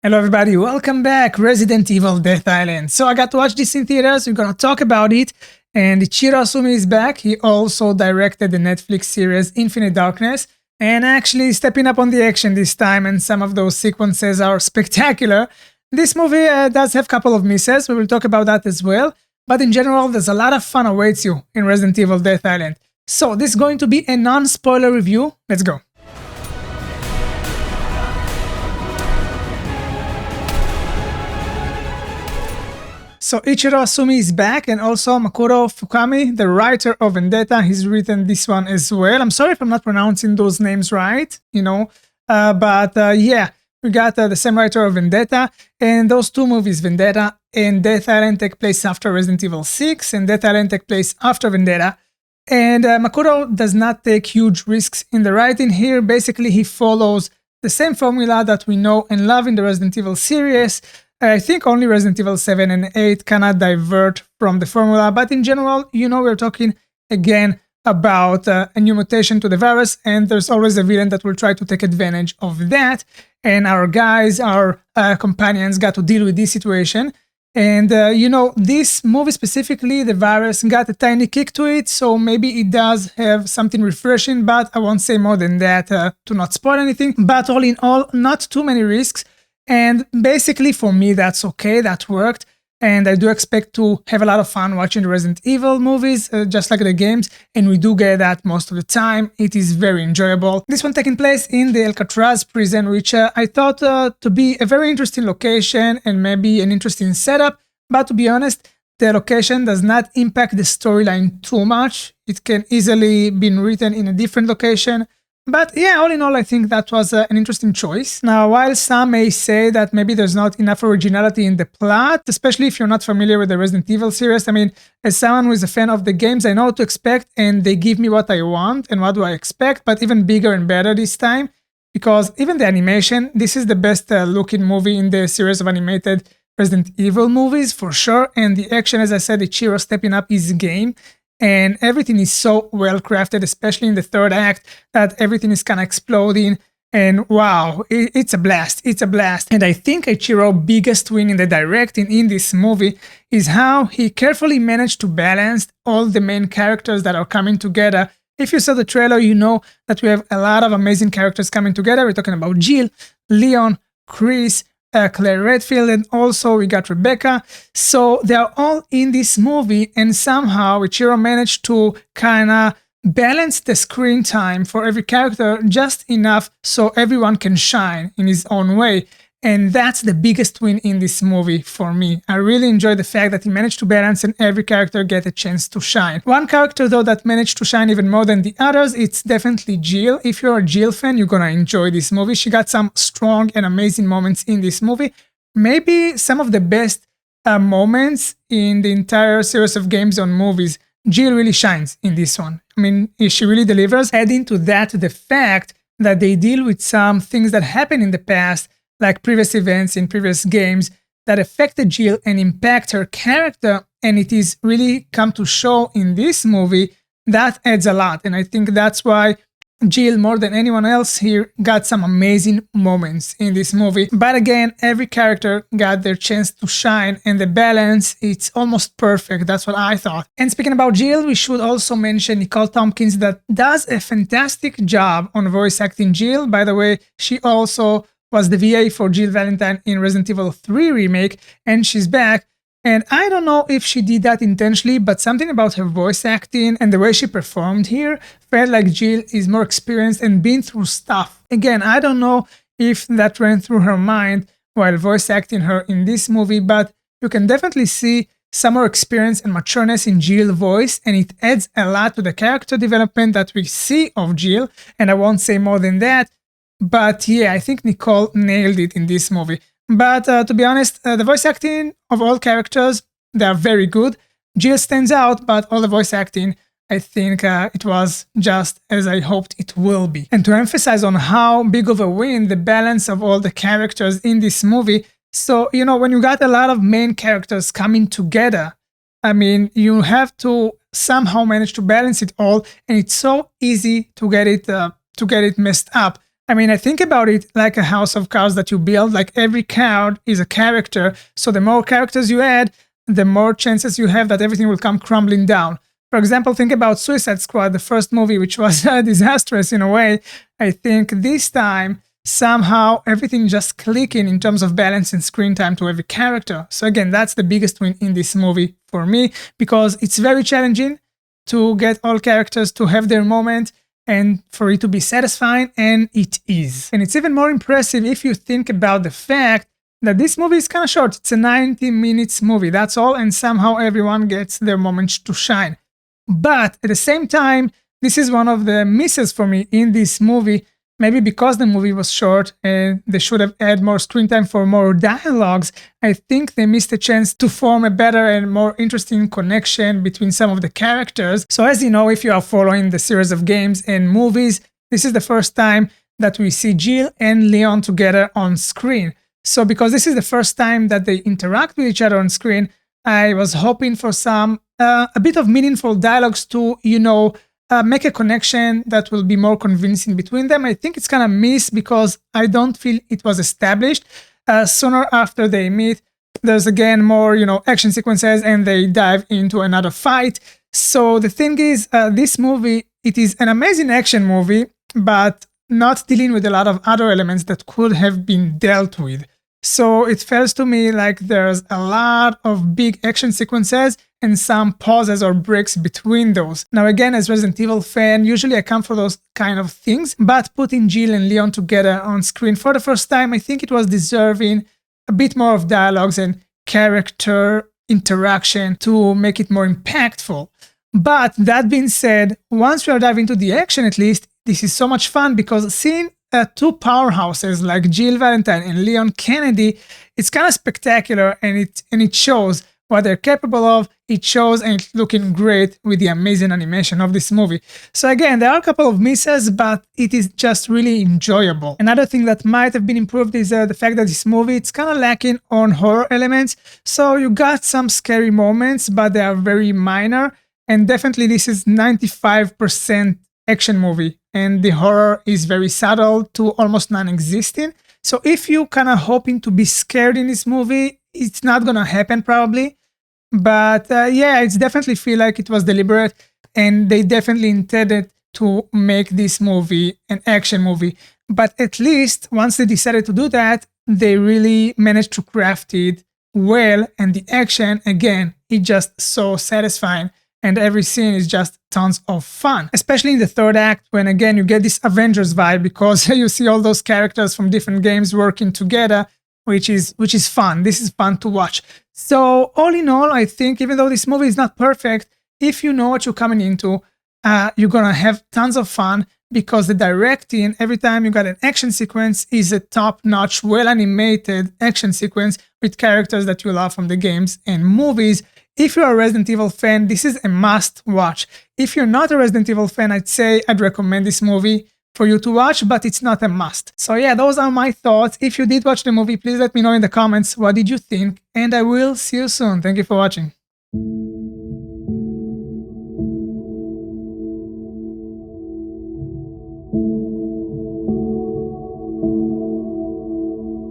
Hello everybody, welcome back, Resident Evil Death Island. So I got to watch this in theaters, we're gonna talk about it, and Ichiro Asumi is back. He also directed the Netflix series Infinite Darkness, and actually stepping up on the action this time, and some of those sequences are spectacular. This movie does have a couple of misses, we will talk about that as well, but in general, there's a lot of fun awaits you in Resident Evil Death Island. So this is going to be a non-spoiler review, let's go. So Ichiro Asumi is back, and also Makoto Fukami, the writer of Vendetta, he's written this one as well. I'm sorry if I'm not pronouncing those names right, but yeah, we got the same writer of Vendetta, and those two movies, Vendetta and Death Island, take place after Resident Evil 6, and Death Island take place after Vendetta. And Makoto does not take huge risks in the writing here. Basically, he follows the same formula that we know and love in the Resident Evil series. I think only Resident Evil 7 and 8 cannot divert from the formula, but in general, we're talking again about a new mutation to the virus, and there's always a villain that will try to take advantage of that, and our guys, our companions got to deal with this situation. And, this movie specifically, the virus got a tiny kick to it, so maybe it does have something refreshing, but I won't say more than that to not spoil anything. But all in all, not too many risks. And basically, for me, that's okay, that worked. And I do expect to have a lot of fun watching the Resident Evil movies, just like the games, and we do get that most of the time. It is very enjoyable. This one taking place in the Alcatraz prison, which I thought to be a very interesting location and maybe an interesting setup. But to be honest, the location does not impact the storyline too much. It can easily be written in a different location. But yeah, all in all, I think that was an interesting choice. Now, while some may say that maybe there's not enough originality in the plot, especially if you're not familiar with the Resident Evil series, I mean, as someone who is a fan of the games, I know what to expect, and they give me what I want and what do I expect, but even bigger and better this time, because even the animation, this is the best looking movie in the series of animated Resident Evil movies, for sure, and the action, as I said, Ichiro stepping up his game. And everything is so well crafted, especially in the third act, that everything is kind of exploding. And wow, it's a blast. It's a blast. And I think Ichiro's biggest win in the directing in this movie is how he carefully managed to balance all the main characters that are coming together. If you saw the trailer, you know that we have a lot of amazing characters coming together. We're talking about Jill, Leon, Chris, Claire Redfield, and also we got Rebecca. So they are all in this movie, and somehow Ichiro managed to kind of balance the screen time for every character just enough so everyone can shine in his own way. And that's the biggest win in this movie for me. I really enjoy the fact that he managed to balance and every character get a chance to shine. One character though that managed to shine even more than the others, it's definitely Jill. If you're a Jill fan, you're gonna enjoy this movie. She got some strong and amazing moments in this movie. Maybe some of the best moments in the entire series of games on movies. Jill really shines in this one. I mean, she really delivers. Adding to that the fact that they deal with some things that happened in the past, like previous events in previous games that affected Jill and impact her character, and it is really come to show in this movie. That adds a lot, and I think that's why Jill, more than anyone else here, got some amazing moments in this movie. But again, every character got their chance to shine, and the balance, it's almost perfect. That's what I thought. And speaking about Jill, we should also mention Nicole Tompkins that does a fantastic job on voice acting Jill. By the way, she also was the VA for Jill Valentine in Resident Evil 3 remake, and she's back. And I don't know if she did that intentionally, but something about her voice acting and the way she performed here felt like Jill is more experienced and been through stuff. Again, I don't know if that ran through her mind while voice acting her in this movie, but you can definitely see some more experience and matureness in Jill's voice, and it adds a lot to the character development that we see of Jill, and I won't say more than that. But yeah, I think Nicole nailed it in this movie. But to be honest, the voice acting of all characters, they are very good. Jill stands out, but all the voice acting, I think it was just as I hoped it will be. And to emphasize on how big of a win the balance of all the characters in this movie, so, when you got a lot of main characters coming together, I mean, you have to somehow manage to balance it all, and it's so easy to get it messed up. I mean, I think about it like a house of cards that you build, like every card is a character. So the more characters you add, the more chances you have that everything will come crumbling down. For example, think about Suicide Squad, the first movie, which was disastrous in a way. I think this time, somehow everything just clicking in terms of balance and screen time to every character. So again, that's the biggest win in this movie for me, because it's very challenging to get all characters to have their moment and for it to be satisfying, and it is. And it's even more impressive if you think about the fact that this movie is kind of short. It's a 90 minutes movie, that's all, and somehow everyone gets their moment to shine. But at the same time, this is one of the misses for me in this movie, maybe because the movie was short and they should have had more screen time for more dialogues. I think they missed a chance to form a better and more interesting connection between some of the characters. So as you know, if you are following the series of games and movies, this is the first time that we see Jill and Leon together on screen. So because this is the first time that they interact with each other on screen, I was hoping for a bit of meaningful dialogues to, make a connection that will be more convincing between them. I think it's kind of missed because I don't feel it was established. Sooner after they meet, there's again more, action sequences and they dive into another fight. So the thing is, this movie, it is an amazing action movie, but not dealing with a lot of other elements that could have been dealt with. So it feels to me like there's a lot of big action sequences and some pauses or breaks between those. Now again, as Resident Evil fan, usually I come for those kind of things, but putting Jill and Leon together on screen for the first time, I think it was deserving a bit more of dialogues and character interaction to make it more impactful. But that being said, once we are diving into the action at least, this is so much fun because seeing two powerhouses like Jill Valentine and Leon Kennedy, it's kind of spectacular, and it shows what they're capable of. It shows, and it's looking great with the amazing animation of this movie. So again, there are a couple of misses, but it is just really enjoyable. Another thing that might have been improved is the fact that this movie, it's kind of lacking on horror elements. So you got some scary moments, but they are very minor. And definitely this is 95% action movie, and the horror is very subtle to almost non-existent. So if you kind of hoping to be scared in this movie, it's not gonna happen probably. But yeah, it's definitely feel like it was deliberate, and they definitely intended to make this movie an action movie. But at least once they decided to do that, they really managed to craft it well, and the action, again, it's just so satisfying. And every scene is just tons of fun, especially in the third act when again you get this Avengers vibe because you see all those characters from different games working together, which is fun. This is fun to watch. So all in all, I think even though this movie is not perfect, if you know what you're coming into, you're gonna have tons of fun because the directing, every time you got an action sequence, is a top-notch, well-animated action sequence with characters that you love from the games and movies. If you're a Resident Evil fan, this is a must watch. If you're not a Resident Evil fan, I'd recommend this movie for you to watch, but it's not a must. So yeah, those are my thoughts. If you did watch the movie, please let me know in the comments what did you think, and I will see you soon. Thank you for watching.